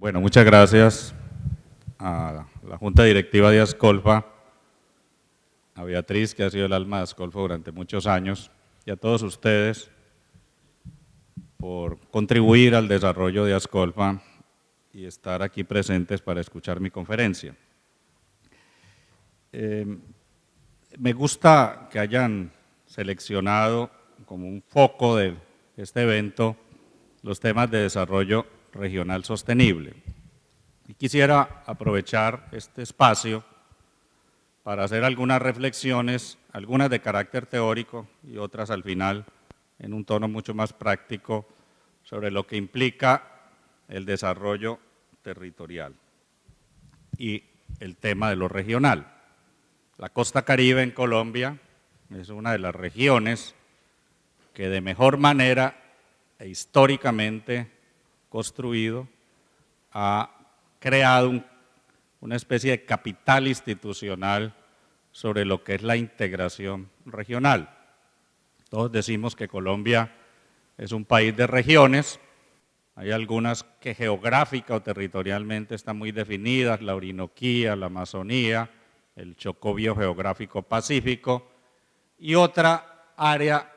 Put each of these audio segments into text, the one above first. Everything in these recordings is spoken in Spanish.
Bueno, muchas gracias a la Junta Directiva de Ascolfa, a Beatriz, que ha sido el alma de Ascolfa durante muchos años, y a todos ustedes por contribuir al desarrollo de Ascolfa y estar aquí presentes para escuchar mi conferencia. Me gusta que hayan seleccionado como un foco de este evento los temas de desarrollo regional sostenible. Y quisiera aprovechar este espacio para hacer algunas reflexiones, algunas de carácter teórico y otras al final en un tono mucho más práctico sobre lo que implica el desarrollo territorial y el tema de lo regional. La costa Caribe en Colombia es una de las regiones que de mejor manera e históricamente construido ha creado una especie de capital institucional sobre lo que es la integración regional. Todos decimos que Colombia es un país de regiones, hay algunas que geográfica o territorialmente están muy definidas, la Orinoquía, la Amazonía, el Chocó biogeográfico pacífico, y otra área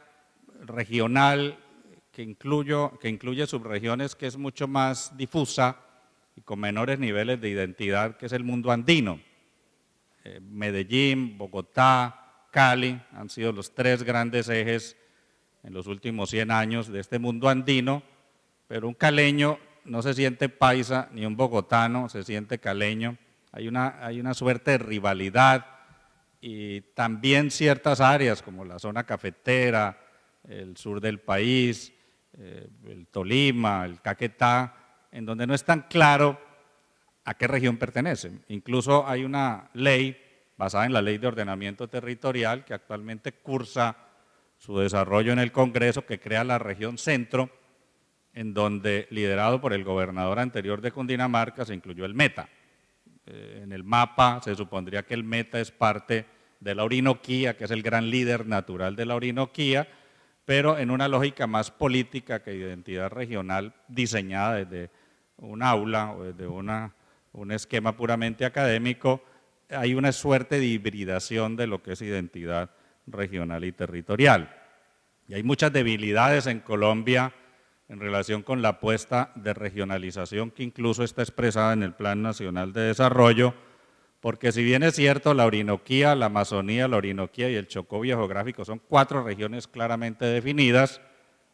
regional que incluye subregiones que es mucho más difusa y con menores niveles de identidad, que es el mundo andino. Medellín, Bogotá, Cali han sido los tres grandes ejes en los últimos 100 años de este mundo andino, pero un caleño no se siente paisa, ni un bogotano se siente caleño. Hay una suerte de rivalidad y también ciertas áreas como la zona cafetera, el sur del país, el Tolima, el Caquetá, en donde no es tan claro a qué región pertenecen. Incluso hay una ley basada en la Ley de Ordenamiento Territorial que actualmente cursa su desarrollo en el Congreso, que crea la región centro, en donde, liderado por el gobernador anterior de Cundinamarca, se incluyó el Meta. En el mapa se supondría que el Meta es parte de la Orinoquía, que es el gran líder natural de la Orinoquía, pero en una lógica más política que identidad regional diseñada desde un aula o desde un esquema puramente académico, hay una suerte de hibridación de lo que es identidad regional y territorial. Y hay muchas debilidades en Colombia en relación con la apuesta de regionalización que incluso está expresada en el Plan Nacional de Desarrollo, porque si bien es cierto, la Orinoquía, la Amazonía, la Orinoquía y el Chocó biogeográfico son 4 regiones claramente definidas,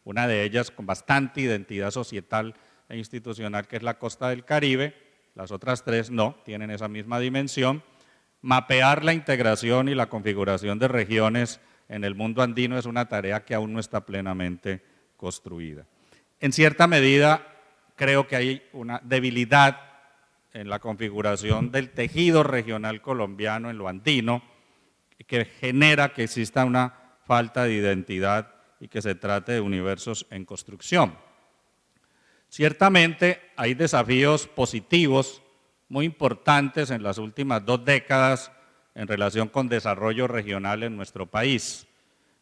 una de ellas con bastante identidad societal e institucional, que es la costa del Caribe, las otras 3 no, tienen esa misma dimensión. Mapear la integración y la configuración de regiones en el mundo andino es una tarea que aún no está plenamente construida. En cierta medida, creo que hay una debilidad en la configuración del tejido regional colombiano en lo andino, que genera que exista una falta de identidad y que se trate de universos en construcción. Ciertamente hay desafíos positivos muy importantes en las últimas 2 décadas en relación con desarrollo regional en nuestro país.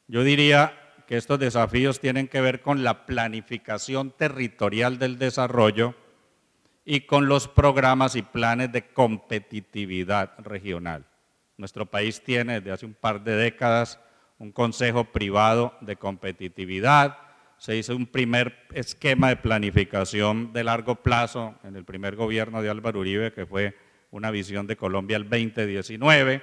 Yo diría que estos desafíos tienen que ver con la planificación territorial del desarrollo y con los programas y planes de competitividad regional. Nuestro país tiene desde hace un par de décadas un consejo privado de competitividad, se hizo un primer esquema de planificación de largo plazo en el primer gobierno de Álvaro Uribe, que fue una visión de Colombia al 2019,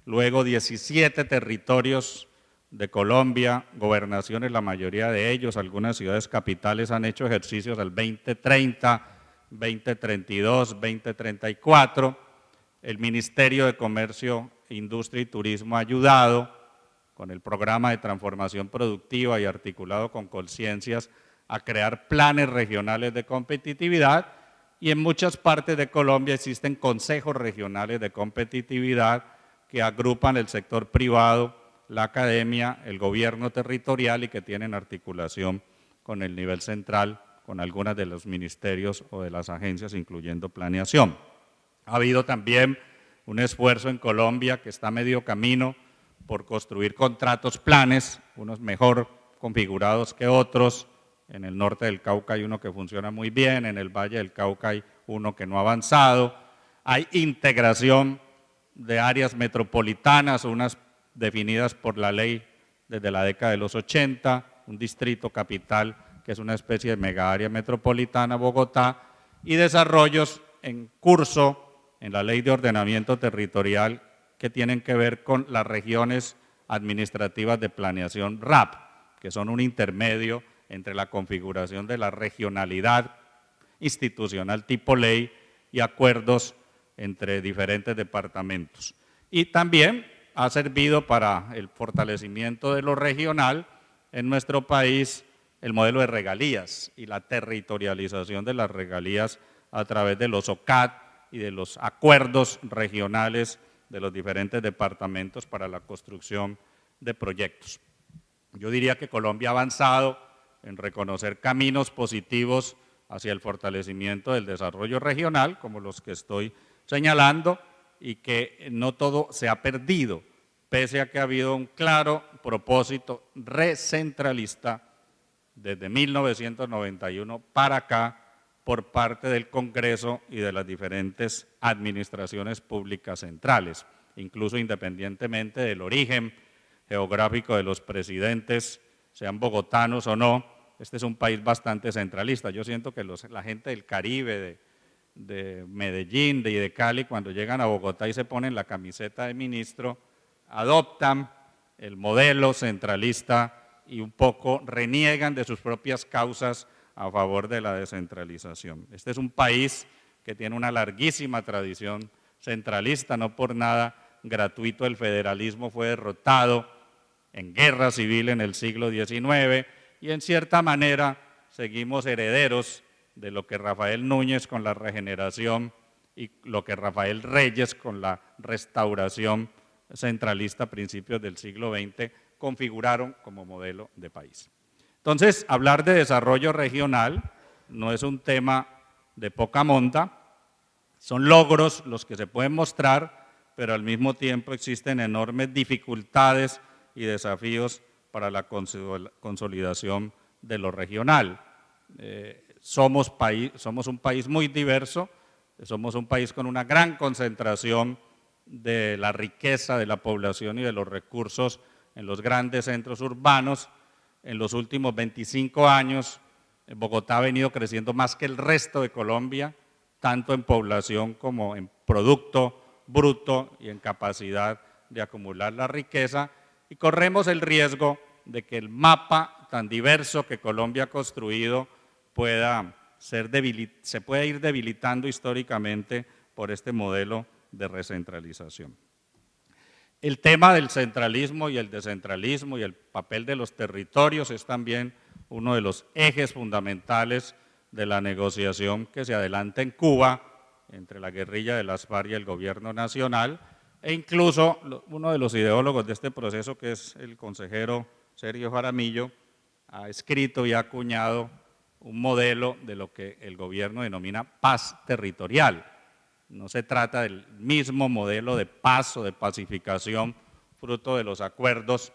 luego 17 territorios de Colombia, gobernaciones, la mayoría de ellos, algunas ciudades capitales han hecho ejercicios al 2030, 2032, 2034, el Ministerio de Comercio, Industria y Turismo ha ayudado con el programa de transformación productiva y articulado con Colciencias a crear planes regionales de competitividad, y en muchas partes de Colombia existen consejos regionales de competitividad que agrupan el sector privado, la academia, el gobierno territorial y que tienen articulación con el nivel central, con algunas de los ministerios o de las agencias, incluyendo planeación. Ha habido también un esfuerzo en Colombia que está a medio camino por construir contratos planes, unos mejor configurados que otros. En el norte del Cauca hay uno que funciona muy bien, en el Valle del Cauca hay uno que no ha avanzado. Hay integración de áreas metropolitanas, unas definidas por la ley desde la década de los 80, un distrito capital que es una especie de mega área metropolitana, Bogotá, y desarrollos en curso en la Ley de Ordenamiento Territorial que tienen que ver con las regiones administrativas de planeación RAP, que son un intermedio entre la configuración de la regionalidad institucional tipo ley y acuerdos entre diferentes departamentos. Y también ha servido para el fortalecimiento de lo regional en nuestro país el modelo de regalías y la territorialización de las regalías a través de los OCAD y de los acuerdos regionales de los diferentes departamentos para la construcción de proyectos. Yo diría que Colombia ha avanzado en reconocer caminos positivos hacia el fortalecimiento del desarrollo regional, como los que estoy señalando, y que no todo se ha perdido, pese a que ha habido un claro propósito recentralista desde 1991 para acá por parte del Congreso y de las diferentes administraciones públicas centrales, incluso independientemente del origen geográfico de los presidentes, sean bogotanos o no. Este es un país bastante centralista. Yo siento que la gente del Caribe, de Medellín y de Cali, cuando llegan a Bogotá y se ponen la camiseta de ministro, adoptan el modelo centralista y un poco reniegan de sus propias causas a favor de la descentralización. Este es un país que tiene una larguísima tradición centralista, no por nada gratuito el federalismo fue derrotado en guerra civil en el siglo XIX y en cierta manera seguimos herederos de lo que Rafael Núñez con la regeneración y lo que Rafael Reyes con la restauración centralista a principios del siglo XX configuraron como modelo de país. Entonces, hablar de desarrollo regional no es un tema de poca monta, son logros los que se pueden mostrar, pero al mismo tiempo existen enormes dificultades y desafíos para la consolidación de lo regional. Somos un país muy diverso, somos un país con una gran concentración de la riqueza de la población y de los recursos en los grandes centros urbanos. En los últimos 25 años, Bogotá ha venido creciendo más que el resto de Colombia, tanto en población como en producto bruto y en capacidad de acumular la riqueza, y corremos el riesgo de que el mapa tan diverso que Colombia ha construido se pueda ir debilitando históricamente por este modelo de recentralización. El tema del centralismo y el descentralismo y el papel de los territorios es también uno de los ejes fundamentales de la negociación que se adelanta en Cuba entre la guerrilla de las FARC y el gobierno nacional, e incluso uno de los ideólogos de este proceso, que es el consejero Sergio Jaramillo, ha escrito y ha acuñado un modelo de lo que el gobierno denomina paz territorial. No se trata del mismo modelo de paz o de pacificación fruto de los acuerdos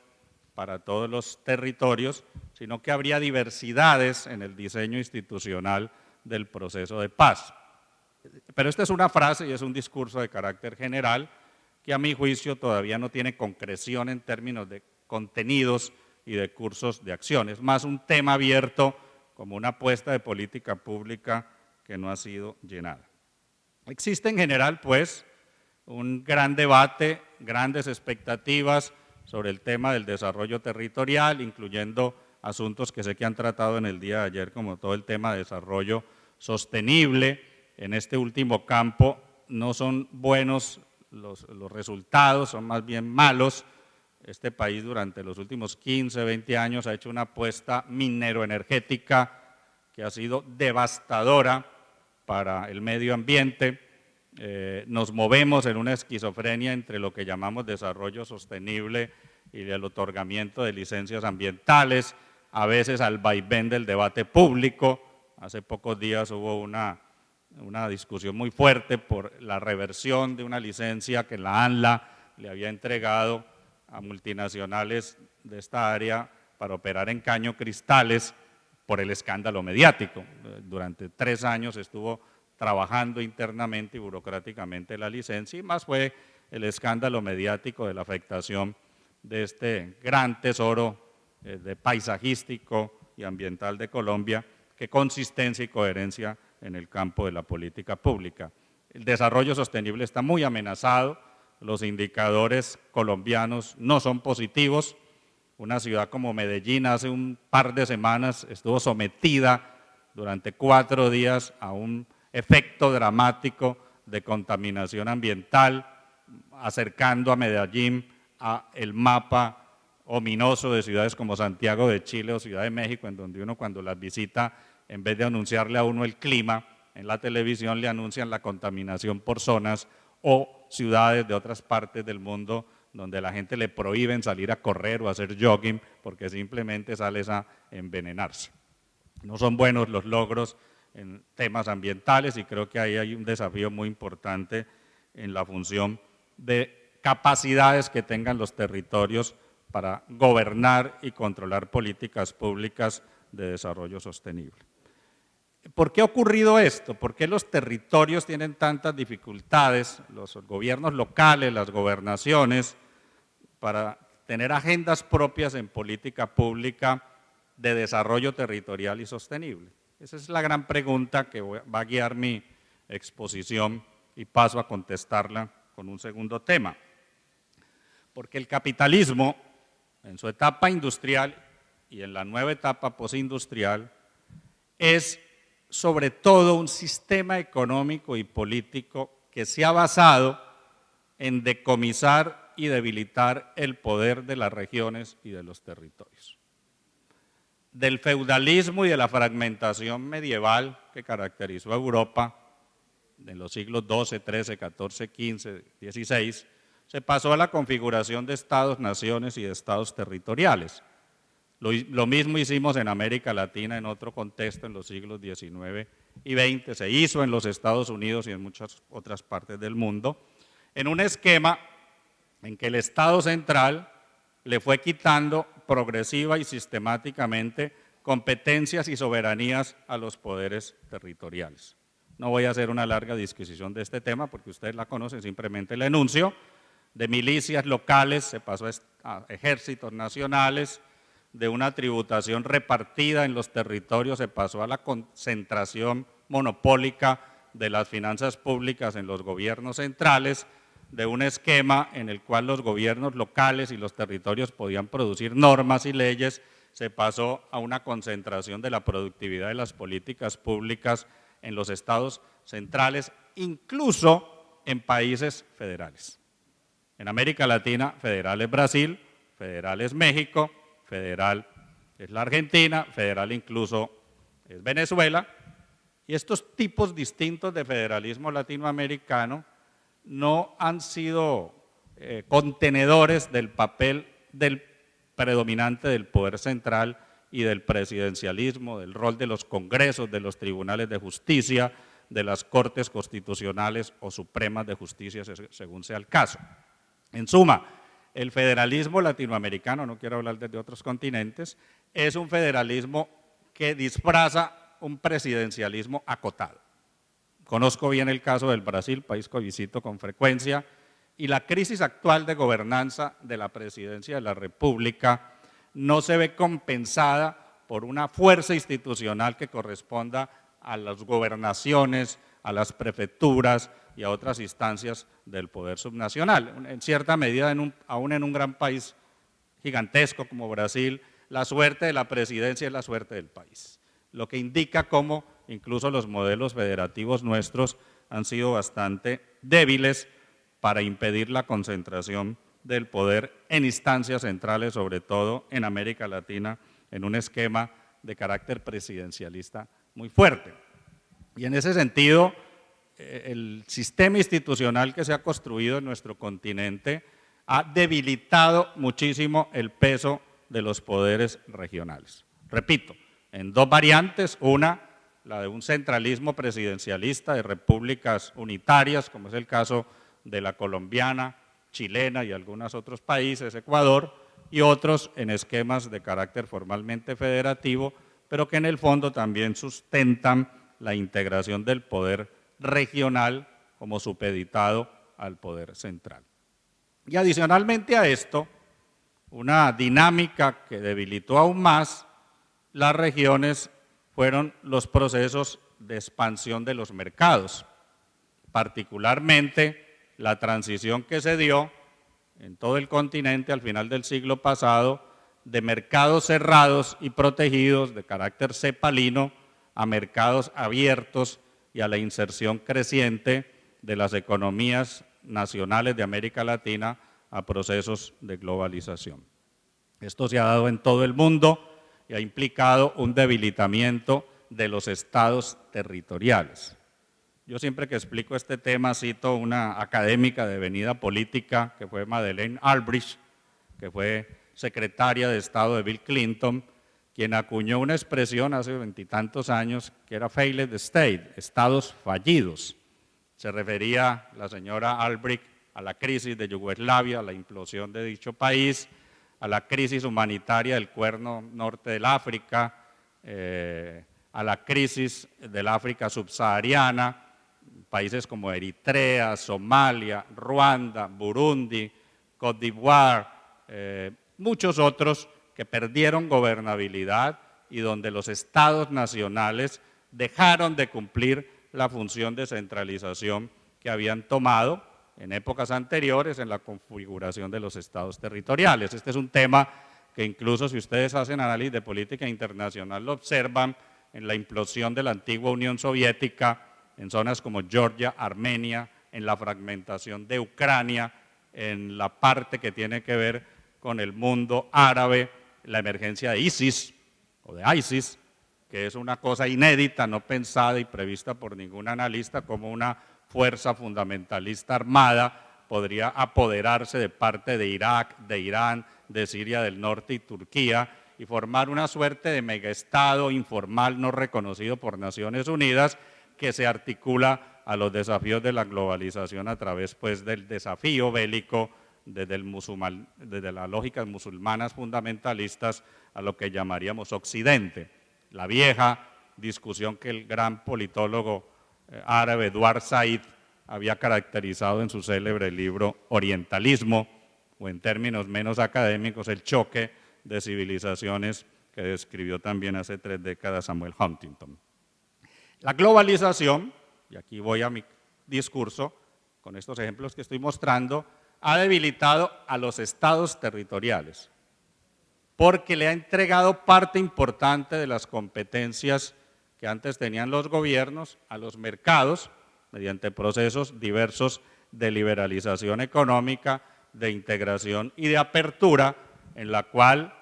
para todos los territorios, sino que habría diversidades en el diseño institucional del proceso de paz. Pero esta es una frase y es un discurso de carácter general que a mi juicio todavía no tiene concreción en términos de contenidos y de cursos de acción. Es más un tema abierto como una apuesta de política pública que no ha sido llenada. Existe en general, pues, un gran debate, grandes expectativas sobre el tema del desarrollo territorial, incluyendo asuntos que sé que han tratado en el día de ayer, como todo el tema de desarrollo sostenible. En este último campo no son buenos los resultados, son más bien malos. Este país durante los últimos 15, 20 años ha hecho una apuesta mineroenergética que ha sido devastadora para el medio ambiente. Nos movemos en una esquizofrenia entre lo que llamamos desarrollo sostenible y el otorgamiento de licencias ambientales, a veces al vaivén del debate público. Hace pocos días hubo una discusión muy fuerte por la reversión de una licencia que la ANLA le había entregado a multinacionales de esta área para operar en Caño Cristales por el escándalo mediático. Durante 3 años estuvo trabajando internamente y burocráticamente la licencia, y más fue el escándalo mediático de la afectación de este gran tesoro de paisajístico y ambiental de Colombia, que consistencia y coherencia en el campo de la política pública. El desarrollo sostenible está muy amenazado, los indicadores colombianos no son positivos. Una ciudad como Medellín hace un par de semanas estuvo sometida durante 4 días a un efecto dramático de contaminación ambiental, acercando a Medellín a el mapa ominoso de ciudades como Santiago de Chile o Ciudad de México, en donde uno cuando las visita, en vez de anunciarle a uno el clima, en la televisión le anuncian la contaminación por zonas, o ciudades de otras partes del mundo donde a la gente le prohíben salir a correr o a hacer jogging porque simplemente sales a envenenarse. No son buenos los logros en temas ambientales y creo que ahí hay un desafío muy importante en la función de capacidades que tengan los territorios para gobernar y controlar políticas públicas de desarrollo sostenible. ¿Por qué ha ocurrido esto? ¿Por qué los territorios tienen tantas dificultades, los gobiernos locales, las gobernaciones, para tener agendas propias en política pública de desarrollo territorial y sostenible? Esa es la gran pregunta que va a guiar mi exposición y paso a contestarla con un segundo tema. Porque el capitalismo, en su etapa industrial y en la nueva etapa postindustrial, es sobre todo un sistema económico y político que se ha basado en decomisar y debilitar el poder de las regiones y de los territorios. Del feudalismo y de la fragmentación medieval que caracterizó a Europa en los siglos XII, XIII, XIV, XV, XVI, se pasó a la configuración de estados-naciones y de estados territoriales. Lo mismo hicimos en América Latina en otro contexto en los siglos XIX y XX, se hizo en los Estados Unidos y en muchas otras partes del mundo, en un esquema en que el Estado central le fue quitando progresiva y sistemáticamente competencias y soberanías a los poderes territoriales. No voy a hacer una larga disquisición de este tema porque ustedes la conocen, simplemente la enuncio. De milicias locales se pasó a ejércitos nacionales, de una tributación repartida en los territorios se pasó a la concentración monopólica de las finanzas públicas en los gobiernos centrales, de un esquema en el cual los gobiernos locales y los territorios podían producir normas y leyes, se pasó a una concentración de la productividad de las políticas públicas en los estados centrales, incluso en países federales. En América Latina, federal es Brasil, federal es México, federal es la Argentina, federal incluso es Venezuela, y estos tipos distintos de federalismo latinoamericano no han sido contenedores del papel del predominante del poder central y del presidencialismo, del rol de los congresos, de los tribunales de justicia, de las cortes constitucionales o supremas de justicia, según sea el caso. En suma, el federalismo latinoamericano, no quiero hablar desde otros continentes, es un federalismo que disfraza un presidencialismo acotado. Conozco bien el caso del Brasil, país que visito con frecuencia, y la crisis actual de gobernanza de la presidencia de la República no se ve compensada por una fuerza institucional que corresponda a las gobernaciones, a las prefecturas y a otras instancias del poder subnacional. En cierta medida, aún en un gran país gigantesco como Brasil, la suerte de la presidencia es la suerte del país, lo que indica cómo incluso los modelos federativos nuestros han sido bastante débiles para impedir la concentración del poder en instancias centrales, sobre todo en América Latina, en un esquema de carácter presidencialista muy fuerte. Y en ese sentido, el sistema institucional que se ha construido en nuestro continente ha debilitado muchísimo el peso de los poderes regionales. Repito, en dos variantes, una, la de un centralismo presidencialista de repúblicas unitarias, como es el caso de la colombiana, chilena y algunos otros países, Ecuador, y otros en esquemas de carácter formalmente federativo, pero que en el fondo también sustentan la integración del poder regional como supeditado al poder central. Y adicionalmente a esto, una dinámica que debilitó aún más las regiones fueron los procesos de expansión de los mercados, particularmente la transición que se dio en todo el continente al final del siglo pasado de mercados cerrados y protegidos de carácter cepalino a mercados abiertos y a la inserción creciente de las economías nacionales de América Latina a procesos de globalización. Esto se ha dado en todo el mundo y ha implicado un debilitamiento de los estados territoriales. Yo siempre que explico este tema cito una académica de venida política que fue Madeleine Albright, que fue secretaria de Estado de Bill Clinton, quien acuñó una expresión hace veintitantos años que era failed state, estados fallidos. Se refería la señora Albright a la crisis de Yugoslavia, a la implosión de dicho país, a la crisis humanitaria del cuerno norte del África, a la crisis del África subsahariana, países como Eritrea, Somalia, Ruanda, Burundi, Côte d'Ivoire, muchos otros que perdieron gobernabilidad y donde los estados nacionales dejaron de cumplir la función de centralización que habían tomado en épocas anteriores en la configuración de los estados territoriales. Este es un tema que incluso si ustedes hacen análisis de política internacional lo observan en la implosión de la antigua Unión Soviética, en zonas como Georgia, Armenia, en la fragmentación de Ucrania, en la parte que tiene que ver con el mundo árabe, la emergencia de ISIS o de ISIS, que es una cosa inédita, no pensada y prevista por ningún analista, como una fuerza fundamentalista armada podría apoderarse de parte de Irak, de Irán, de Siria del Norte y Turquía y formar una suerte de megaestado informal no reconocido por Naciones Unidas que se articula a los desafíos de la globalización a través pues, del desafío bélico desde las lógicas musulmanas fundamentalistas a lo que llamaríamos Occidente. La vieja discusión que el gran politólogo árabe Edward Said había caracterizado en su célebre libro Orientalismo, o en términos menos académicos, el choque de civilizaciones que describió también hace 3 décadas Samuel Huntington. La globalización, y aquí voy a mi discurso, con estos ejemplos que estoy mostrando, ha debilitado a los estados territoriales, porque le ha entregado parte importante de las competencias que antes tenían los gobiernos a los mercados, mediante procesos diversos de liberalización económica, de integración y de apertura, en la cual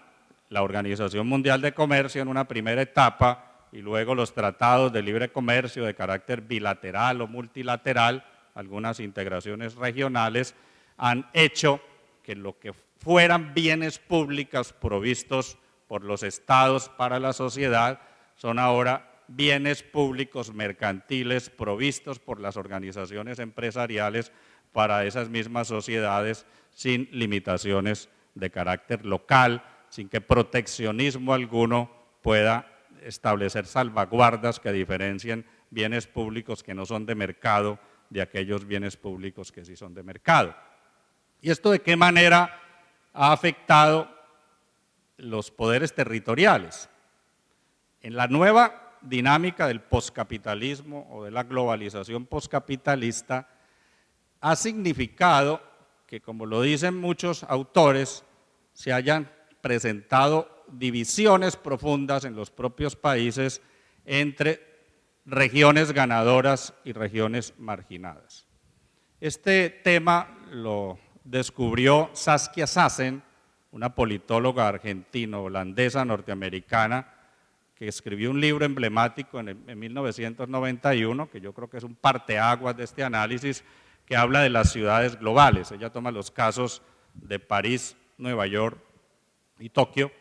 la Organización Mundial de Comercio en una primera etapa y luego los tratados de libre comercio de carácter bilateral o multilateral, algunas integraciones regionales, han hecho que lo que fueran bienes públicos provistos por los estados para la sociedad son ahora bienes públicos mercantiles provistos por las organizaciones empresariales para esas mismas sociedades sin limitaciones de carácter local, sin que proteccionismo alguno pueda establecer salvaguardas que diferencien bienes públicos que no son de mercado de aquellos bienes públicos que sí son de mercado. ¿Y esto de qué manera ha afectado los poderes territoriales? En la nueva dinámica del poscapitalismo o de la globalización poscapitalista ha significado que, como lo dicen muchos autores, se hayan presentado divisiones profundas en los propios países entre regiones ganadoras y regiones marginadas. Este tema lo descubrió Saskia Sassen, una politóloga argentino-holandesa norteamericana, que escribió un libro emblemático en 1991, que yo creo que es un parteaguas de este análisis, que habla de las ciudades globales. Ella toma los casos de París, Nueva York y Tokio,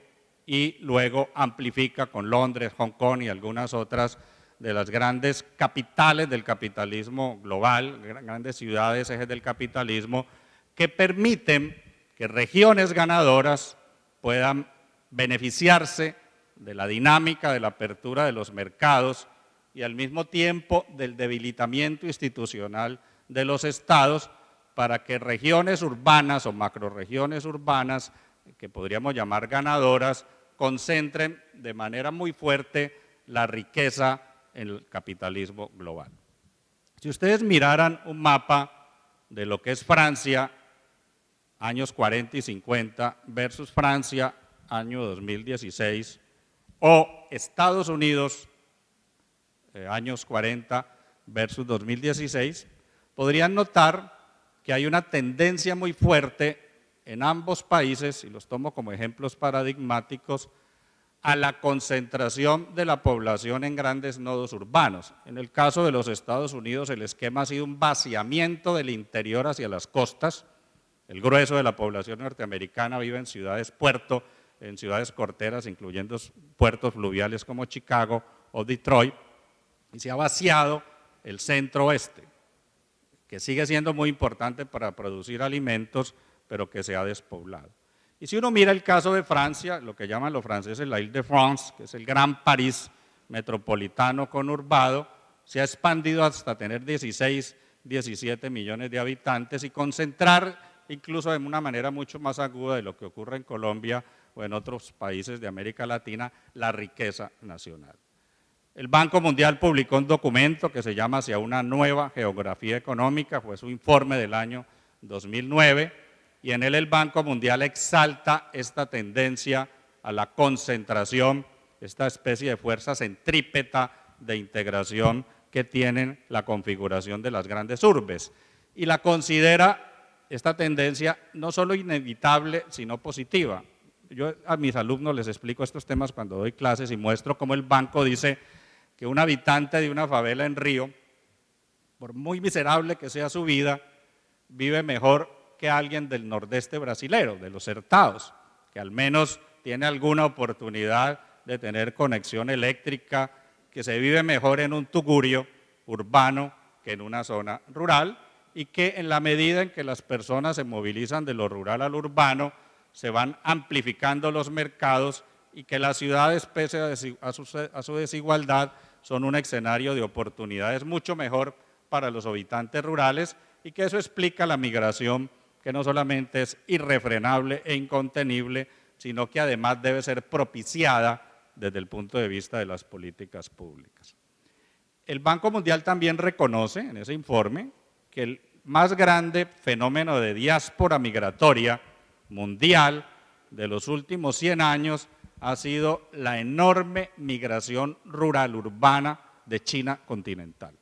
y luego amplifica con Londres, Hong Kong y algunas otras de las grandes capitales del capitalismo global, grandes ciudades, ejes del capitalismo, que permiten que regiones ganadoras puedan beneficiarse de la dinámica de la apertura de los mercados y al mismo tiempo del debilitamiento institucional de los estados para que regiones urbanas o macrorregiones urbanas, que podríamos llamar ganadoras, concentren de manera muy fuerte la riqueza en el capitalismo global. Si ustedes miraran un mapa de lo que es Francia, años 40 y 50, versus Francia, año 2016, o Estados Unidos, años 40 versus 2016, podrían notar que hay una tendencia muy fuerte en ambos países, y los tomo como ejemplos paradigmáticos, a la concentración de la población en grandes nodos urbanos. En el caso de los Estados Unidos, el esquema ha sido un vaciamiento del interior hacia las costas. El grueso de la población norteamericana vive en ciudades puerto, en ciudades corteras, incluyendo puertos fluviales como Chicago o Detroit, y se ha vaciado el centro oeste, que sigue siendo muy importante para producir alimentos, pero que se ha despoblado. Y si uno mira el caso de Francia, lo que llaman los franceses la Île-de-France, que es el gran París metropolitano conurbado, se ha expandido hasta tener 16, 17 millones de habitantes y concentrar, incluso de una manera mucho más aguda de lo que ocurre en Colombia o en otros países de América Latina, la riqueza nacional. El Banco Mundial publicó un documento que se llama Hacia una nueva geografía económica, fue su informe del año 2009, y en él el Banco Mundial exalta esta tendencia a la concentración, esta especie de fuerza centrípeta de integración que tienen la configuración de las grandes urbes, y la considera esta tendencia no solo inevitable, sino positiva. Yo a mis alumnos les explico estos temas cuando doy clases y muestro cómo el banco dice que un habitante de una favela en Río, por muy miserable que sea su vida, vive mejor que alguien del nordeste brasilero, de los Sertados, que al menos tiene alguna oportunidad de tener conexión eléctrica, que se vive mejor en un tugurio urbano que en una zona rural, y que en la medida en que las personas se movilizan de lo rural al urbano, se van amplificando los mercados y que las ciudades, pese a su desigualdad, son un escenario de oportunidades mucho mejor para los habitantes rurales, y que eso explica la migración, que no solamente es irrefrenable e incontenible, sino que además debe ser propiciada desde el punto de vista de las políticas públicas. El Banco Mundial también reconoce en ese informe que el más grande fenómeno de diáspora migratoria mundial de los últimos 100 años ha sido la enorme migración rural-urbana de China continental.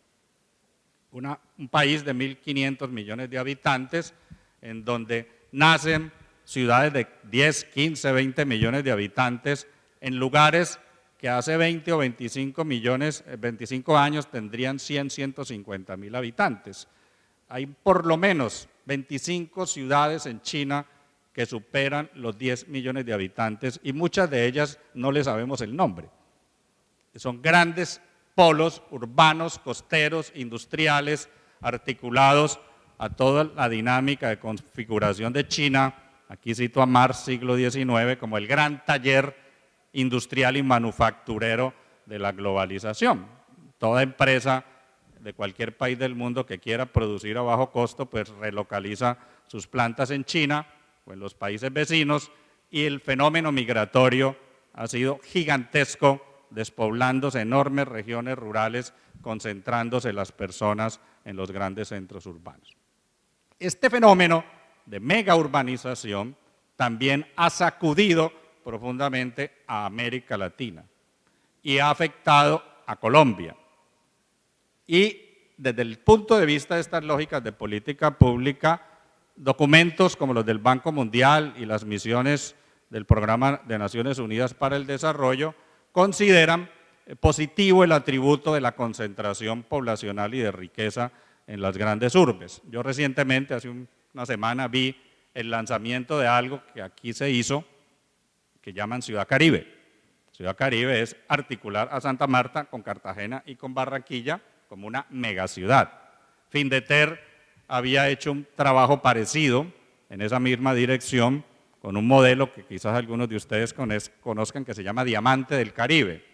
Un país de 1.500 millones de habitantes, en donde nacen ciudades de 10, 15, 20 millones de habitantes en lugares que hace 20 o 25 años tendrían 100, 150 mil habitantes. Hay por lo menos 25 ciudades en China que superan los 10 millones de habitantes y muchas de ellas no les sabemos el nombre. Son grandes polos urbanos, costeros, industriales, articulados a toda la dinámica de configuración de China. Aquí cito a Marx, siglo XIX, como el gran taller industrial y manufacturero de la globalización. Toda empresa de cualquier país del mundo que quiera producir a bajo costo, pues relocaliza sus plantas en China o en los países vecinos, y el fenómeno migratorio ha sido gigantesco, despoblándose enormes regiones rurales, concentrándose las personas en los grandes centros urbanos. Este fenómeno de mega urbanización también ha sacudido profundamente a América Latina y ha afectado a Colombia. Y desde el punto de vista de estas lógicas de política pública, documentos como los del Banco Mundial y las misiones del Programa de Naciones Unidas para el Desarrollo consideran positivo el atributo de la concentración poblacional y de riqueza en las grandes urbes. Yo recientemente, hace una semana, vi el lanzamiento de algo que aquí se hizo, que llaman Ciudad Caribe. Ciudad Caribe es articular a Santa Marta con Cartagena y con Barranquilla como una megaciudad. Findeter había hecho un trabajo parecido en esa misma dirección con un modelo que quizás algunos de ustedes conozcan, que se llama Diamante del Caribe,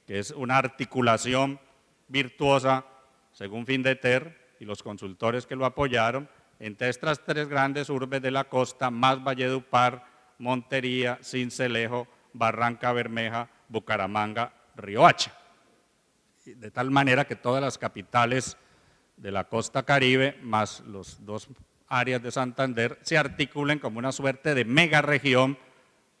que es una articulación virtuosa, según Findeter y los consultores que lo apoyaron, entre estas tres grandes urbes de la costa, más Valledupar, Montería, Sincelejo, Barranca Bermeja, Bucaramanga, Riohacha. De tal manera que todas las capitales de la costa Caribe, más los dos áreas de Santander, se articulen como una suerte de megaregión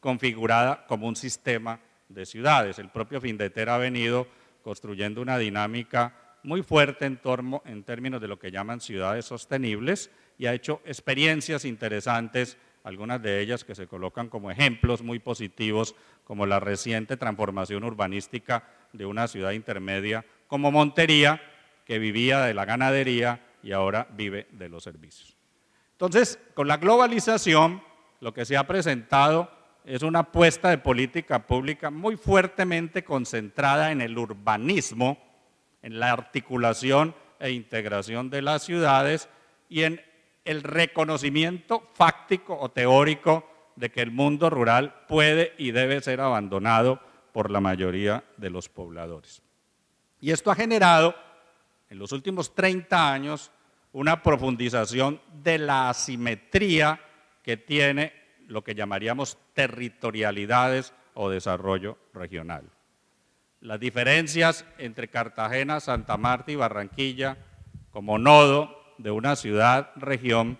configurada como un sistema de ciudades. El propio Findeter ha venido construyendo una dinámica muy fuerte en términos de lo que llaman ciudades sostenibles y ha hecho experiencias interesantes, algunas de ellas que se colocan como ejemplos muy positivos, como la reciente transformación urbanística de una ciudad intermedia como Montería, que vivía de la ganadería y ahora vive de los servicios. Entonces, con la globalización, lo que se ha presentado es una apuesta de política pública muy fuertemente concentrada en el urbanismo, en la articulación e integración de las ciudades y en el reconocimiento fáctico o teórico de que el mundo rural puede y debe ser abandonado por la mayoría de los pobladores. Y esto ha generado en los últimos 30 años una profundización de la asimetría que tiene lo que llamaríamos territorialidades o desarrollo regional. Las diferencias entre Cartagena, Santa Marta y Barranquilla como nodo de una ciudad-región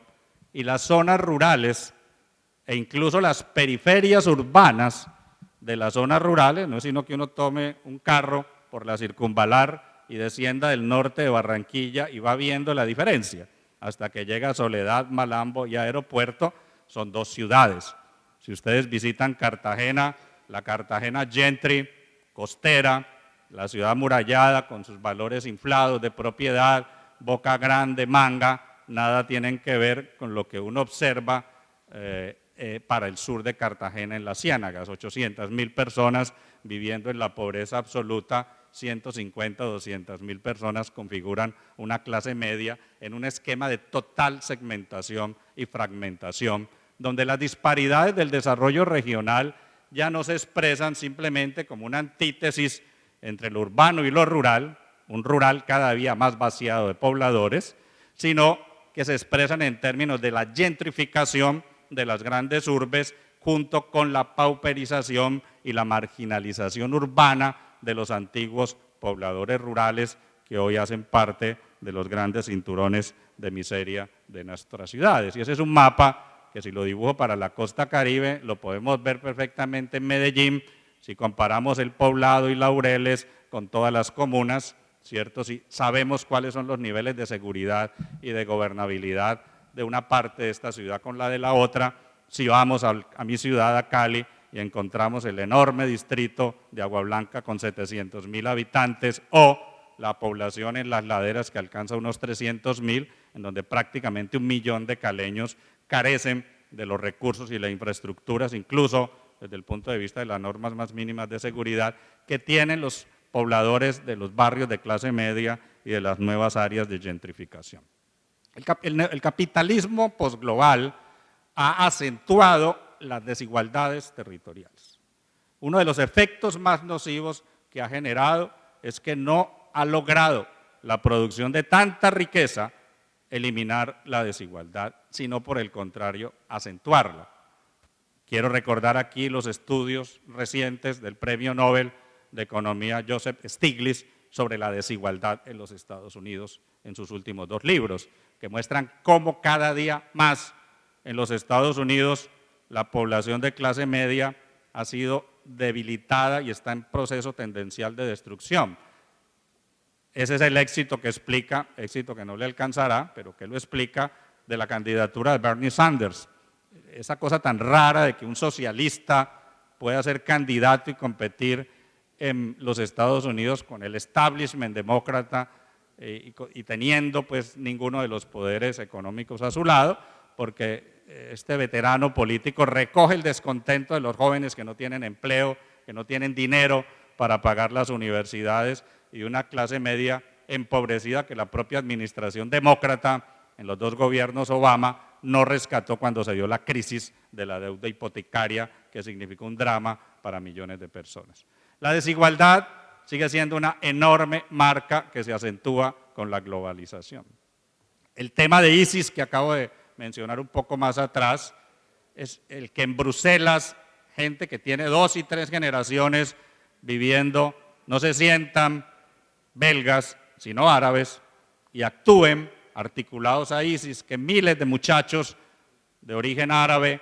y las zonas rurales e incluso las periferias urbanas de las zonas rurales, no es sino que uno tome un carro por la circunvalar y descienda del norte de Barranquilla y va viendo la diferencia, hasta que llega a Soledad, Malambo y Aeropuerto, son dos ciudades. Si ustedes visitan Cartagena, la Cartagena Gentry, costera, la ciudad amurallada con sus valores inflados de propiedad, Boca Grande, Manga, nada tienen que ver con lo que uno observa para el sur de Cartagena en las Ciénagas, 800.000 personas viviendo en la pobreza absoluta, 150 o 200.000 personas configuran una clase media en un esquema de total segmentación y fragmentación, donde las disparidades del desarrollo regional ya no se expresan simplemente como una antítesis entre lo urbano y lo rural, un rural cada día más vaciado de pobladores, sino que se expresan en términos de la gentrificación de las grandes urbes junto con la pauperización y la marginalización urbana de los antiguos pobladores rurales que hoy hacen parte de los grandes cinturones de miseria de nuestras ciudades. Y ese es un mapa que si lo dibujo para la costa Caribe lo podemos ver perfectamente en Medellín, si comparamos el Poblado y Laureles con todas las comunas, ¿cierto? Si sabemos cuáles son los niveles de seguridad y de gobernabilidad de una parte de esta ciudad con la de la otra, si vamos a mi ciudad, a Cali, y encontramos el enorme distrito de Agua Blanca con 700.000 habitantes o la población en las laderas que alcanza unos 300.000, en donde prácticamente 1 millón de caleños carecen de los recursos y las infraestructuras, incluso desde el punto de vista de las normas más mínimas de seguridad, que tienen los pobladores de los barrios de clase media y de las nuevas áreas de gentrificación. El capitalismo posglobal ha acentuado las desigualdades territoriales. Uno de los efectos más nocivos que ha generado es que no ha logrado la producción de tanta riqueza eliminar la desigualdad, sino por el contrario, acentuarla. Quiero recordar aquí los estudios recientes del Premio Nobel de Economía Joseph Stiglitz sobre la desigualdad en los Estados Unidos en sus últimos 2 libros, que muestran cómo cada día más en los Estados Unidos la población de clase media ha sido debilitada y está en proceso tendencial de destrucción. Ese es el éxito que explica, éxito que no le alcanzará, pero que lo explica, de la candidatura de Bernie Sanders. Esa cosa tan rara de que un socialista pueda ser candidato y competir en los Estados Unidos con el establishment demócrata y teniendo pues ninguno de los poderes económicos a su lado, porque este veterano político recoge el descontento de los jóvenes que no tienen empleo, que no tienen dinero para pagar las universidades y una clase media empobrecida que la propia administración demócrata en los 2 gobiernos Obama no rescató cuando se dio la crisis de la deuda hipotecaria que significó un drama para millones de personas. La desigualdad sigue siendo una enorme marca que se acentúa con la globalización. El tema de ISIS, que acabo de mencionar un poco más atrás, es el que en Bruselas, gente que tiene 2 y 3 generaciones viviendo, no se sientan belgas, sino árabes, y actúen articulados a ISIS, que miles de muchachos de origen árabe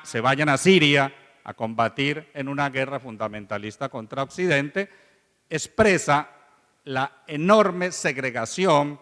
se vayan a Siria a combatir en una guerra fundamentalista contra Occidente, expresa la enorme segregación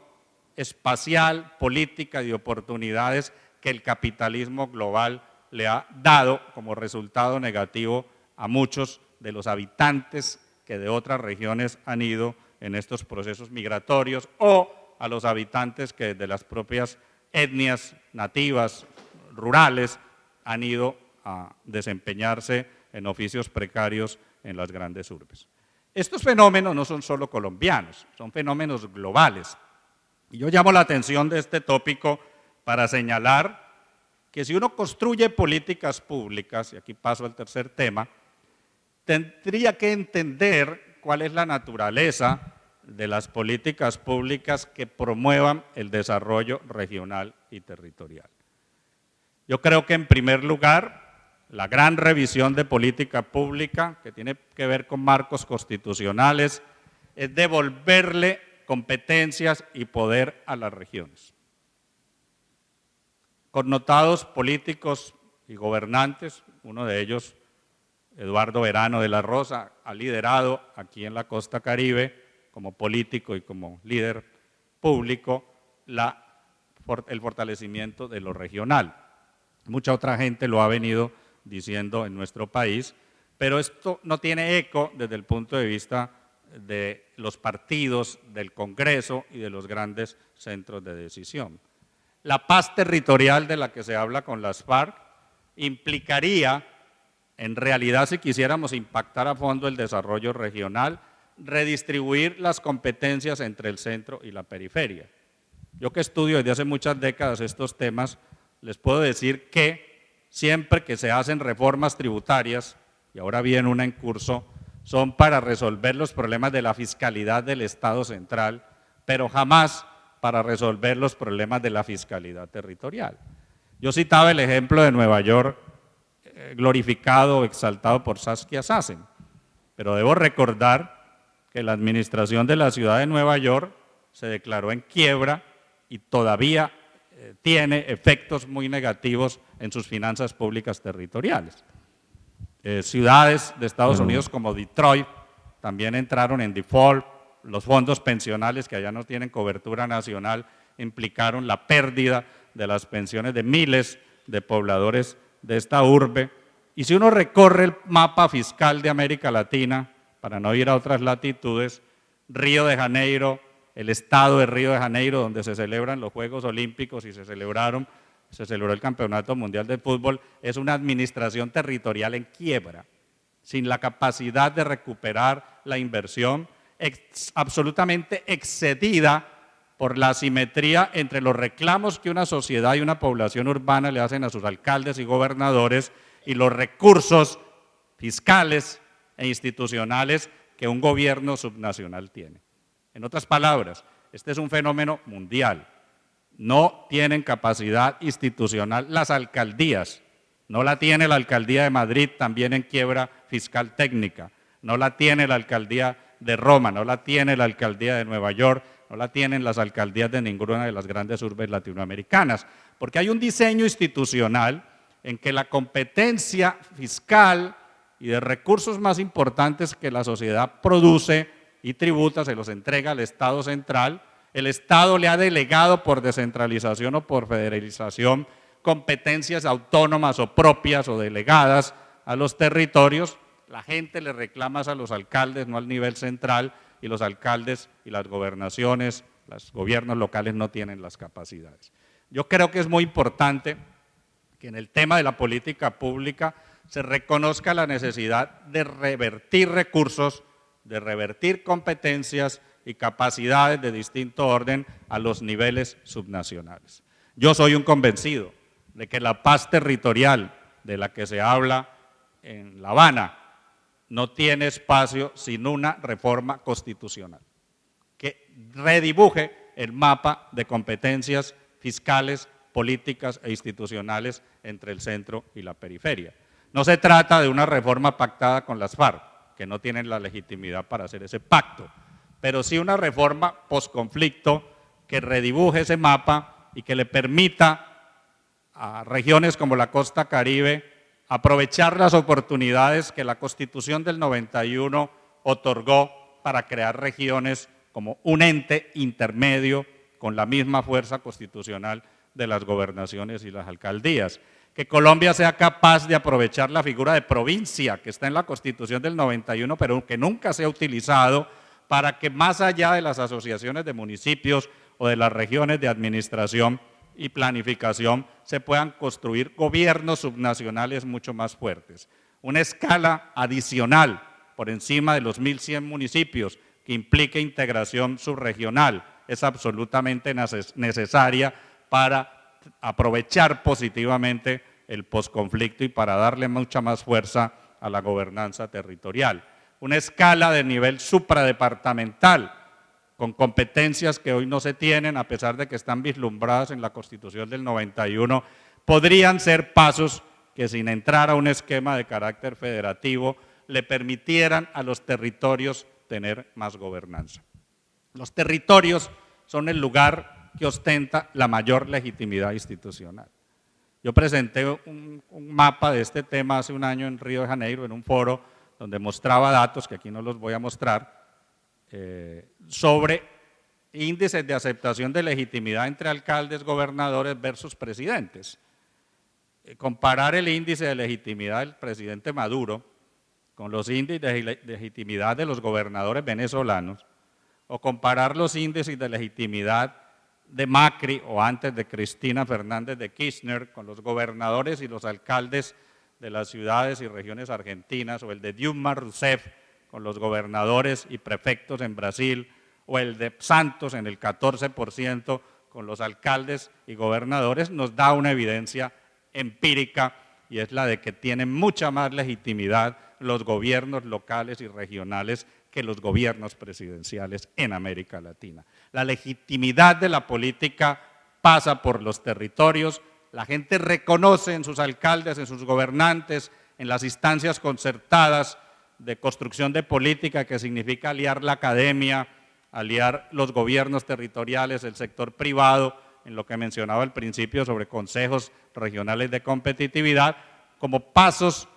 espacial, política y de oportunidades que el capitalismo global le ha dado como resultado negativo a muchos de los habitantes que de otras regiones han ido en estos procesos migratorios o a los habitantes que de las propias etnias nativas, rurales, han ido a desempeñarse en oficios precarios en las grandes urbes. Estos fenómenos no son solo colombianos, son fenómenos globales. Y yo llamo la atención de este tópico para señalar que si uno construye políticas públicas, y aquí paso al tercer tema, tendría que entender cuál es la naturaleza de las políticas públicas que promuevan el desarrollo regional y territorial. Yo creo que en primer lugar, la gran revisión de política pública, que tiene que ver con marcos constitucionales, es devolverle competencias y poder a las regiones. Connotados políticos y gobernantes, uno de ellos, Eduardo Verano de la Rosa, ha liderado aquí en la costa Caribe, como político y como líder público, el fortalecimiento de lo regional. Mucha otra gente lo ha venido diciendo en nuestro país, pero esto no tiene eco desde el punto de vista de los partidos, del Congreso y de los grandes centros de decisión. La paz territorial de la que se habla con las FARC implicaría, en realidad, si quisiéramos impactar a fondo el desarrollo regional, redistribuir las competencias entre el centro y la periferia. Yo que estudio desde hace muchas décadas estos temas, les puedo decir que siempre que se hacen reformas tributarias, y ahora viene una en curso, son para resolver los problemas de la fiscalidad del Estado central, pero jamás para resolver los problemas de la fiscalidad territorial. Yo citaba el ejemplo de Nueva York, glorificado, exaltado por Saskia Sassen, pero debo recordar que la administración de la ciudad de Nueva York se declaró en quiebra y todavía tiene efectos muy negativos en sus finanzas públicas territoriales. Ciudades de Estados Unidos como Detroit también entraron en default, los fondos pensionales que allá no tienen cobertura nacional implicaron la pérdida de las pensiones de miles de pobladores de esta urbe. Y si uno recorre el mapa fiscal de América Latina, para no ir a otras latitudes, Río de Janeiro, el estado de Río de Janeiro, donde se celebran los Juegos Olímpicos y se celebró el Campeonato Mundial de Fútbol, es una administración territorial en quiebra, sin la capacidad de recuperar la inversión, absolutamente excedida por la asimetría entre los reclamos que una sociedad y una población urbana le hacen a sus alcaldes y gobernadores y los recursos fiscales e institucionales que un gobierno subnacional tiene. En otras palabras, este es un fenómeno mundial. No tienen capacidad institucional las alcaldías. No la tiene la alcaldía de Madrid, también en quiebra fiscal técnica. No la tiene la alcaldía de Roma, no la tiene la alcaldía de Nueva York, no la tienen las alcaldías de ninguna de las grandes urbes latinoamericanas, porque hay un diseño institucional en que la competencia fiscal y de recursos más importantes que la sociedad produce y tributa se los entrega al Estado central. El Estado le ha delegado por descentralización o por federalización competencias autónomas o propias o delegadas a los territorios. La gente le reclama a los alcaldes, no al nivel central, y los alcaldes y las gobernaciones, los gobiernos locales no tienen las capacidades. Yo creo que es muy importante que en el tema de la política pública se reconozca la necesidad de revertir recursos, de revertir competencias y capacidades de distinto orden a los niveles subnacionales. Yo soy un convencido de que la paz territorial de la que se habla en La Habana no tiene espacio sin una reforma constitucional que redibuje el mapa de competencias fiscales, políticas e institucionales entre el centro y la periferia. No se trata de una reforma pactada con las FARC, que no tienen la legitimidad para hacer ese pacto, pero sí una reforma posconflicto que redibuje ese mapa y que le permita a regiones como la costa caribe aprovechar las oportunidades que la Constitución del 91 otorgó para crear regiones como un ente intermedio con la misma fuerza constitucional de las gobernaciones y las alcaldías. Que Colombia sea capaz de aprovechar la figura de provincia que está en la Constitución del 91, pero que nunca se ha utilizado para que más allá de las asociaciones de municipios o de las regiones de administración y planificación se puedan construir gobiernos subnacionales mucho más fuertes. Una escala adicional por encima de los 1.100 municipios que implique integración subregional es absolutamente necesaria para aprovechar positivamente el posconflicto y para darle mucha más fuerza a la gobernanza territorial. Una escala de nivel supradepartamental, con competencias que hoy no se tienen, a pesar de que están vislumbradas en la Constitución del 91, podrían ser pasos que sin entrar a un esquema de carácter federativo le permitieran a los territorios tener más gobernanza. Los territorios son el lugar que ostenta la mayor legitimidad institucional. Yo presenté un mapa de este tema hace un año en Río de Janeiro, en un foro donde mostraba datos, que aquí no los voy a mostrar, sobre índices de aceptación de legitimidad entre alcaldes, gobernadores versus presidentes. Comparar el índice de legitimidad del presidente Maduro con los índices de legitimidad de los gobernadores venezolanos, o comparar los índices de legitimidad de Macri o antes de Cristina Fernández de Kirchner con los gobernadores y los alcaldes de las ciudades y regiones argentinas, o el de Dilma Rousseff con los gobernadores y prefectos en Brasil, o el de Santos en el 14% con los alcaldes y gobernadores, nos da una evidencia empírica, y es la de que tienen mucha más legitimidad los gobiernos locales y regionales que los gobiernos presidenciales en América Latina. La legitimidad de la política pasa por los territorios, la gente reconoce en sus alcaldes, en sus gobernantes, en las instancias concertadas de construcción de política, que significa aliar la academia, aliar los gobiernos territoriales, el sector privado, en lo que mencionaba al principio sobre consejos regionales de competitividad, como pasos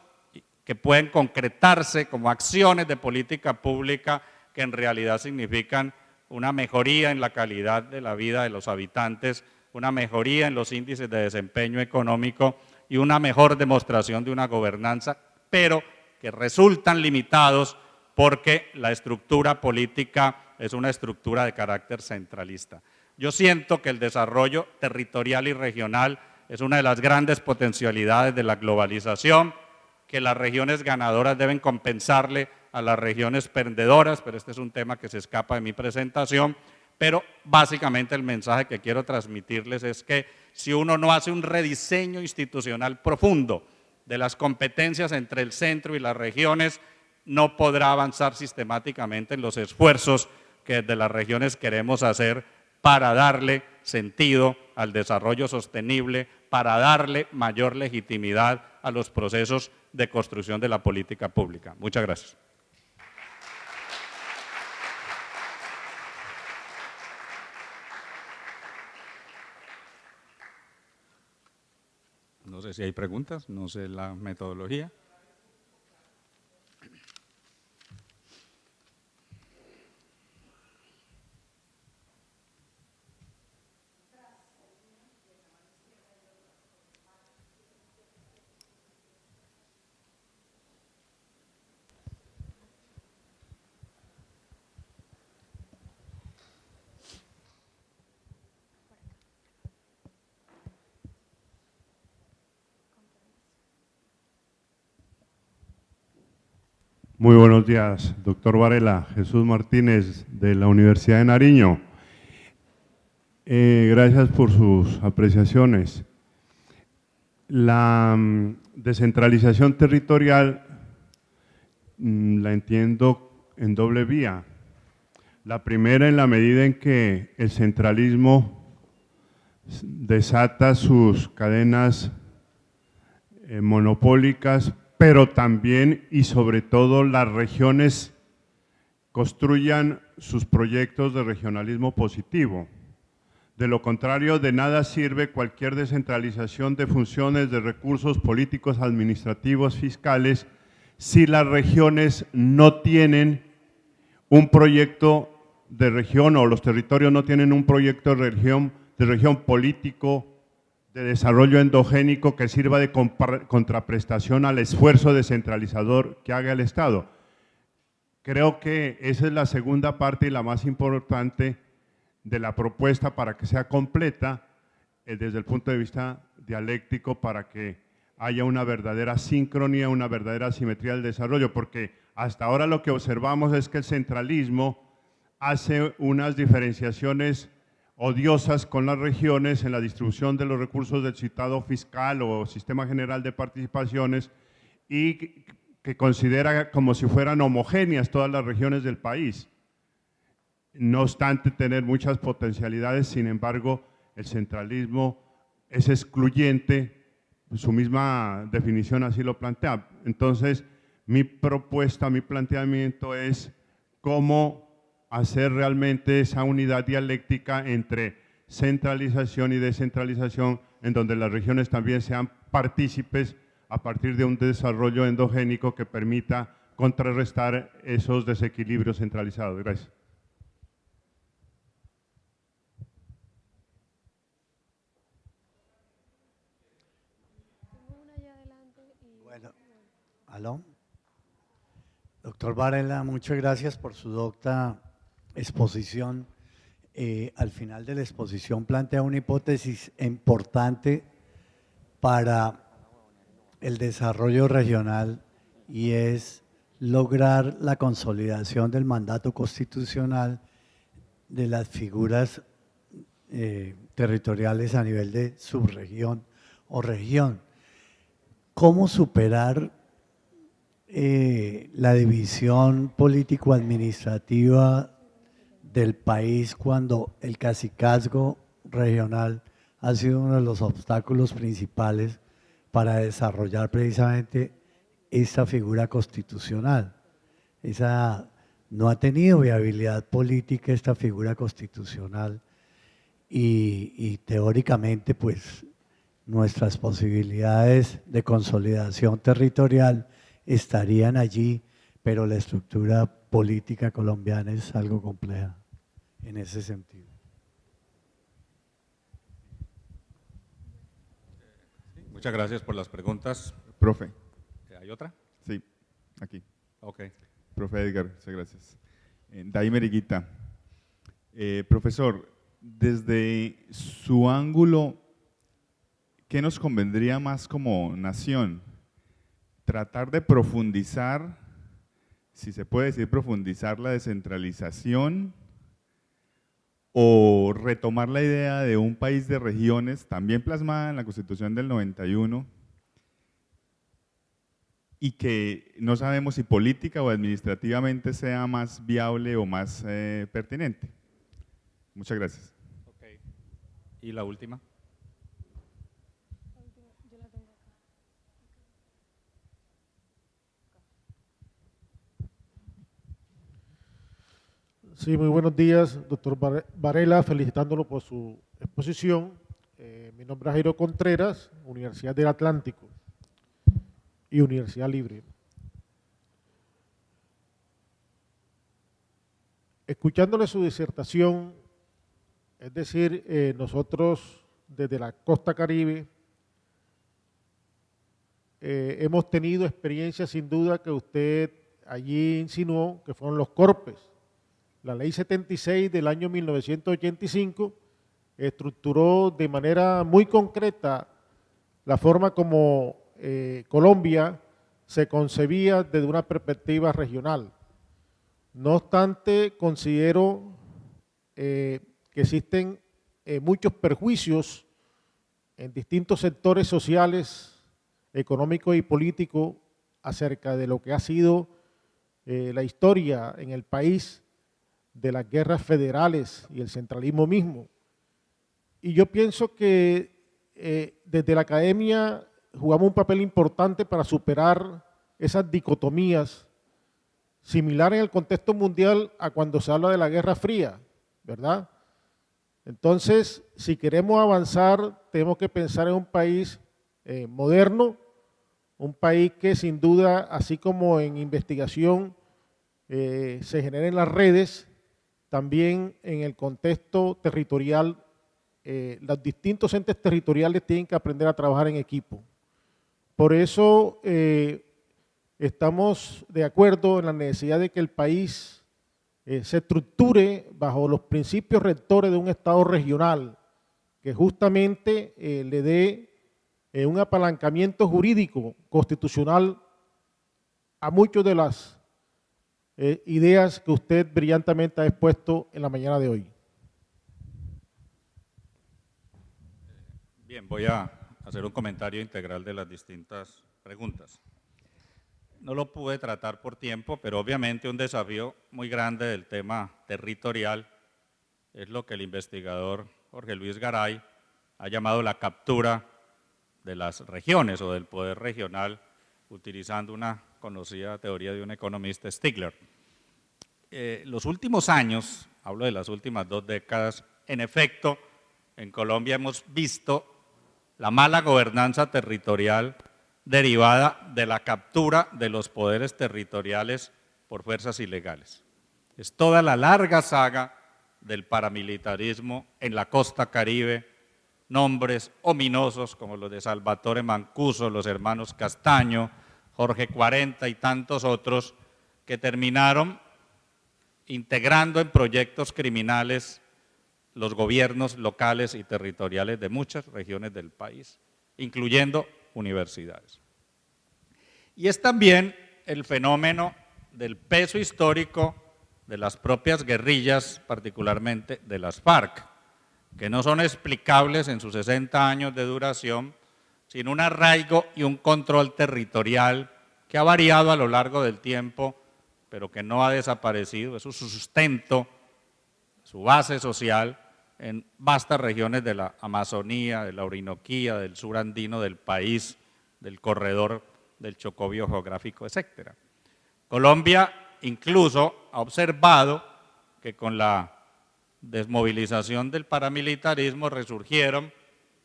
que pueden concretarse como acciones de política pública que en realidad significan una mejoría en la calidad de la vida de los habitantes, una mejoría en los índices de desempeño económico y una mejor demostración de una gobernanza, pero que resultan limitados porque la estructura política es una estructura de carácter centralista. Yo siento que el desarrollo territorial y regional es una de las grandes potencialidades de la globalización, que las regiones ganadoras deben compensarle a las regiones perdedoras, pero este es un tema que se escapa de mi presentación. Pero básicamente el mensaje que quiero transmitirles es que si uno no hace un rediseño institucional profundo de las competencias entre el centro y las regiones, no podrá avanzar sistemáticamente en los esfuerzos que desde las regiones queremos hacer para darle sentido al desarrollo sostenible, para darle mayor legitimidad a los procesos de construcción de la política pública. Muchas gracias. No sé si hay preguntas, no sé la metodología. Muy buenos días, doctor Varela. Jesús Martínez, de la Universidad de Nariño. Gracias por sus apreciaciones. La descentralización territorial la entiendo en doble vía. La primera, en la medida en que el centralismo desata sus cadenas monopólicas, pero también y sobre todo las regiones construyan sus proyectos de regionalismo positivo. De lo contrario, de nada sirve cualquier descentralización de funciones, de recursos políticos, administrativos, fiscales, si las regiones no tienen un proyecto de región o los territorios no tienen un proyecto de región político, de desarrollo endogénico que sirva de contraprestación al esfuerzo descentralizador que haga el Estado. Creo que esa es la segunda parte y la más importante de la propuesta para que sea completa desde el punto de vista dialéctico, para que haya una verdadera sincronía, una verdadera simetría del desarrollo, porque hasta ahora lo que observamos es que el centralismo hace unas diferenciaciones odiosas con las regiones en la distribución de los recursos del citado fiscal o sistema general de participaciones y que considera como si fueran homogéneas todas las regiones del país. No obstante tener muchas potencialidades, sin embargo, el centralismo es excluyente, su misma definición así lo plantea. Entonces, mi propuesta, mi planteamiento es cómo hacer realmente esa unidad dialéctica entre centralización y descentralización, en donde las regiones también sean partícipes a partir de un desarrollo endogénico que permita contrarrestar esos desequilibrios centralizados. Gracias. Bueno, ¿aló? Doctor Varela, muchas gracias por su docta exposición. Al final de la exposición plantea una hipótesis importante para el desarrollo regional y es lograr la consolidación del mandato constitucional de las figuras territoriales a nivel de subregión o región. ¿Cómo superar la división político-administrativa del país cuando el cacicazgo regional ha sido uno de los obstáculos principales para desarrollar precisamente esta figura constitucional? No ha tenido viabilidad política esta figura constitucional y teóricamente pues nuestras posibilidades de consolidación territorial estarían allí, pero la estructura política colombiana es algo compleja en ese sentido. Muchas gracias por las preguntas. Profe. ¿Hay otra? Sí, aquí. Ok. Profe Edgar, muchas gracias. Daimer Higuita. Profesor, desde su ángulo, ¿qué nos convendría más como nación? Tratar de profundizar, si se puede decir profundizar la descentralización, o retomar la idea de un país de regiones, también plasmada en la Constitución del 91, y que no sabemos si política o administrativamente sea más viable o más pertinente. Muchas gracias. Okay. ¿Y la última? Sí, muy buenos días, doctor Varela, felicitándolo por su exposición. Mi nombre es Jairo Contreras, Universidad del Atlántico y Universidad Libre. Escuchándole su disertación, es decir, nosotros desde la costa Caribe hemos tenido experiencias sin duda que usted allí insinuó, que fueron los CORPES. La Ley 76 del año 1985 estructuró de manera muy concreta la forma como Colombia se concebía desde una perspectiva regional. No obstante, considero que existen muchos perjuicios en distintos sectores sociales, económicos y políticos acerca de lo que ha sido la historia en el país de las guerras federales y el centralismo mismo. Y yo pienso que desde la academia jugamos un papel importante para superar esas dicotomías similares en el contexto mundial a cuando se habla de la Guerra Fría, ¿verdad? Entonces, si queremos avanzar, tenemos que pensar en un país moderno, un país que sin duda, así como en investigación se generen las redes, también en el contexto territorial, los distintos entes territoriales tienen que aprender a trabajar en equipo. Por eso estamos de acuerdo en la necesidad de que el país se estructure bajo los principios rectores de un Estado regional, que justamente le dé un apalancamiento jurídico constitucional a muchas de las ideas que usted brillantemente ha expuesto en la mañana de hoy. Bien, voy a hacer un comentario integral de las distintas preguntas. No lo pude tratar por tiempo, pero obviamente un desafío muy grande del tema territorial es lo que el investigador Jorge Luis Garay ha llamado la captura de las regiones o del poder regional, utilizando una conocida teoría de un economista, Stigler. Los últimos años, hablo de las últimas 2 décadas, en efecto, en Colombia hemos visto la mala gobernanza territorial derivada de la captura de los poderes territoriales por fuerzas ilegales. Es toda la larga saga del paramilitarismo en la costa caribe, nombres ominosos como los de Salvatore Mancuso, los hermanos Castaño, Jorge 40 y tantos otros, que terminaron integrando en proyectos criminales los gobiernos locales y territoriales de muchas regiones del país, incluyendo universidades. Y es también el fenómeno del peso histórico de las propias guerrillas, particularmente de las FARC, que no son explicables en sus 60 años de duración, sin un arraigo y un control territorial que ha variado a lo largo del tiempo, pero que no ha desaparecido, es su sustento, su base social en vastas regiones de la Amazonía, de la Orinoquía, del sur andino del país, del corredor del Chocó biogeográfico, etc. Colombia incluso ha observado que con la desmovilización del paramilitarismo resurgieron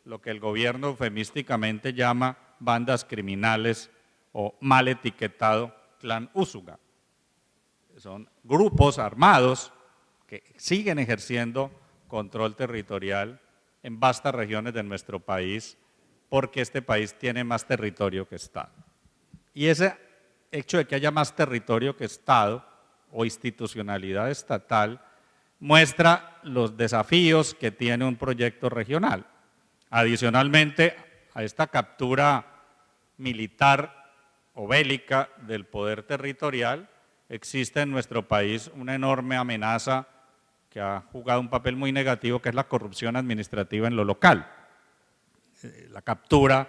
lo que el gobierno eufemísticamente llama bandas criminales o mal etiquetado Clan Úsuga. Son grupos armados que siguen ejerciendo control territorial en vastas regiones de nuestro país porque este país tiene más territorio que Estado. Y ese hecho de que haya más territorio que Estado o institucionalidad estatal muestra los desafíos que tiene un proyecto regional. Adicionalmente a esta captura militar o bélica del poder territorial, existe en nuestro país una enorme amenaza que ha jugado un papel muy negativo, que es la corrupción administrativa en lo local. La captura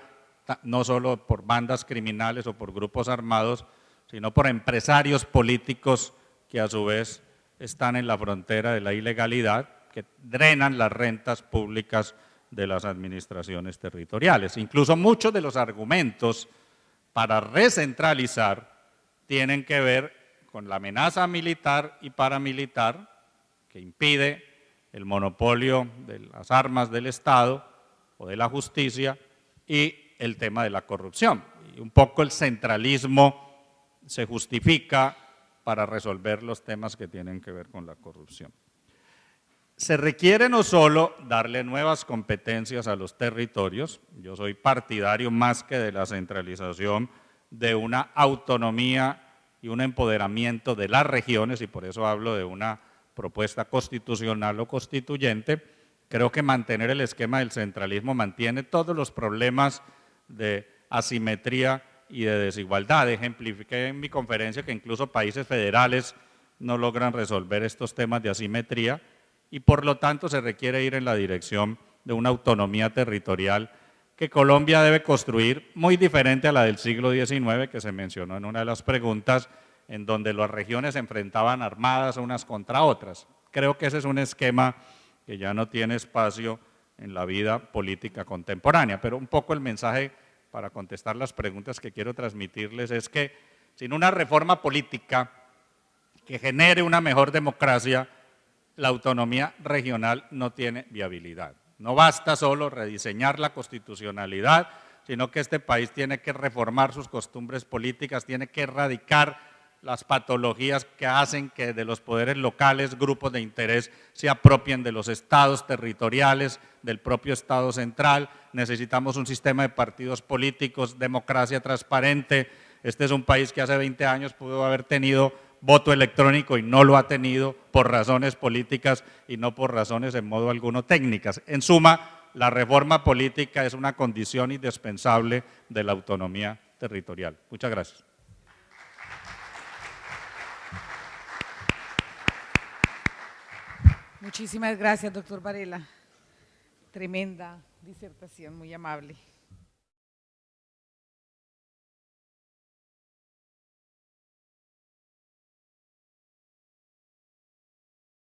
no solo por bandas criminales o por grupos armados, sino por empresarios políticos que a su vez están en la frontera de la ilegalidad, que drenan las rentas públicas de las administraciones territoriales. Incluso muchos de los argumentos para recentralizar tienen que ver con la amenaza militar y paramilitar que impide el monopolio de las armas del Estado o de la justicia y el tema de la corrupción. Y un poco el centralismo se justifica para resolver los temas que tienen que ver con la corrupción. Se requiere no solo darle nuevas competencias a los territorios, yo soy partidario más que de la centralización, de una autonomía y un empoderamiento de las regiones, y por eso hablo de una propuesta constitucional o constituyente. Creo que mantener el esquema del centralismo mantiene todos los problemas de asimetría y de desigualdad. Ejemplifiqué en mi conferencia que incluso países federales no logran resolver estos temas de asimetría y por lo tanto se requiere ir en la dirección de una autonomía territorial que Colombia debe construir muy diferente a la del siglo XIX, que se mencionó en una de las preguntas, en donde las regiones se enfrentaban armadas unas contra otras. Creo que ese es un esquema que ya no tiene espacio en la vida política contemporánea, pero un poco el mensaje para contestar las preguntas que quiero transmitirles es que sin una reforma política que genere una mejor democracia, la autonomía regional no tiene viabilidad. No basta solo rediseñar la constitucionalidad, sino que este país tiene que reformar sus costumbres políticas, tiene que erradicar las patologías que hacen que de los poderes locales grupos de interés se apropien de los estados territoriales, del propio Estado central. Necesitamos un sistema de partidos políticos, democracia transparente. Este es un país que hace 20 años pudo haber tenido voto electrónico y no lo ha tenido por razones políticas y no por razones en modo alguno técnicas. En suma, la reforma política es una condición indispensable de la autonomía territorial. Muchas gracias. Muchísimas gracias, doctor Varela. Tremenda disertación, muy amable.